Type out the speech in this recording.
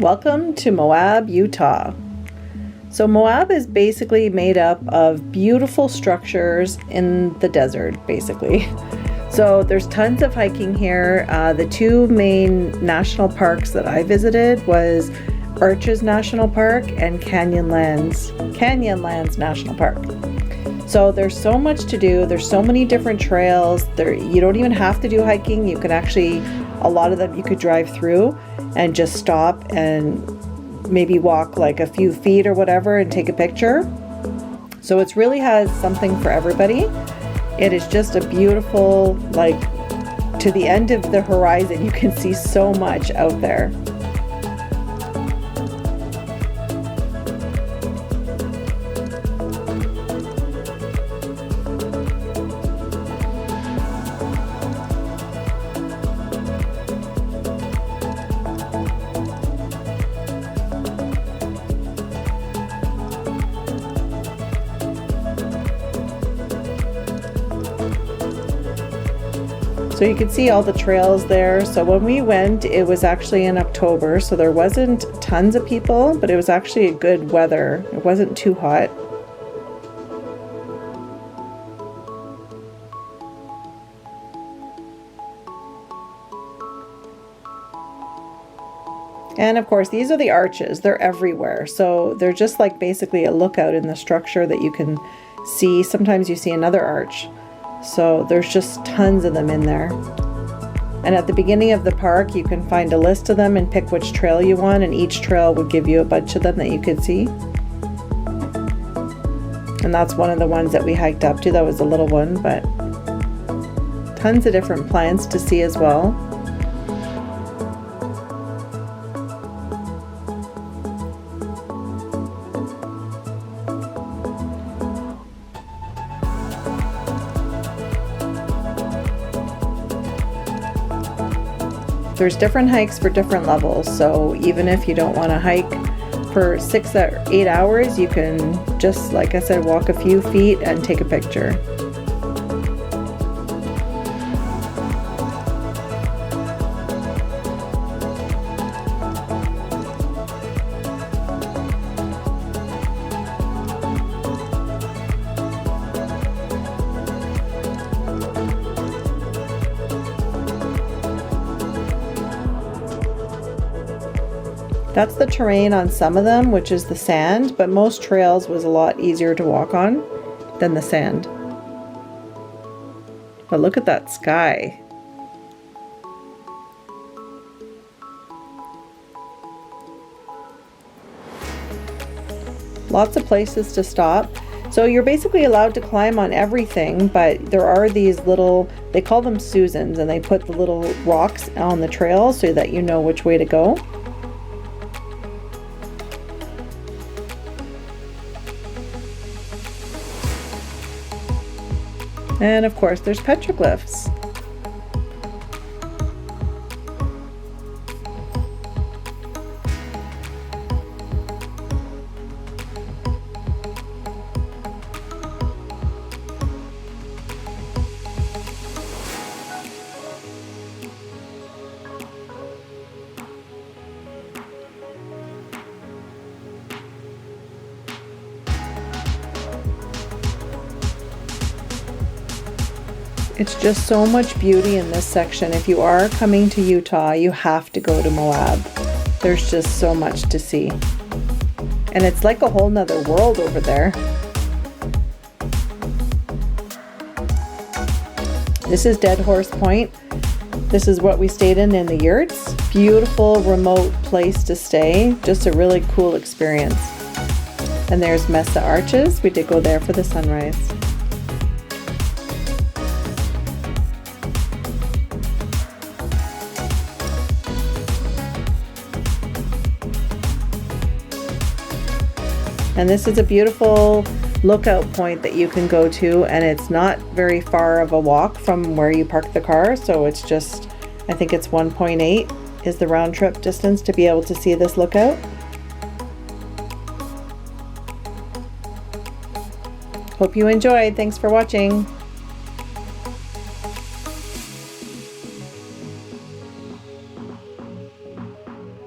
Welcome to Moab, Utah. So Moab is basically made up of beautiful structures in the desert, basically. So there's tons of hiking here. The two main national parks that I visited was Arches National Park and Canyonlands National Park. So there's so much to do. There's so many different trails. You don't even have to do hiking. You can actually, a lot of them you could drive through and just stop and maybe walk like a few feet or whatever and take a picture. So it really has something for everybody. It is just a beautiful, like, to the end of the horizon, you can see so much out there. So you can see all the trails there. So when we went, it was actually in October, so there wasn't tons of people, but it was actually a good weather. It wasn't too hot. And of course, these are the arches. They're everywhere. So they're just like basically a lookout in the structure that you can see. Sometimes you see another arch. So there's just tons of them in there. And at the beginning of the park, you can find a list of them and pick which trail you want, and each trail will give you a bunch of them that you could see. And that's one of the ones that we hiked up to. That was a little one, but tons of different plants to see as well. There's different hikes for different levels, so even if you don't want to hike for 6 or 8 hours, you can just, like I said, walk a few feet and take a picture. That's the terrain on some of them, which is the sand, but most trails was a lot easier to walk on than the sand. But look at that sky. Lots of places to stop. So you're basically allowed to climb on everything, but there are these little, they call them Susans, and they put the little rocks on the trail so that you know which way to go. And of course, there's petroglyphs. It's just so much beauty in this section. If you are coming to Utah, you have to go to Moab. There's just so much to see. And it's like a whole nother world over there. This is Dead Horse Point. This is what we stayed in the yurts. Beautiful, remote place to stay. Just a really cool experience. And there's Mesa Arches. We did go there for the sunrise. And this is a beautiful lookout point that you can go to, and it's not very far of a walk from where you park the car, so it's just, I think it's 1.8 is the round trip distance to be able to see this lookout. Hope you enjoyed. Thanks for watching.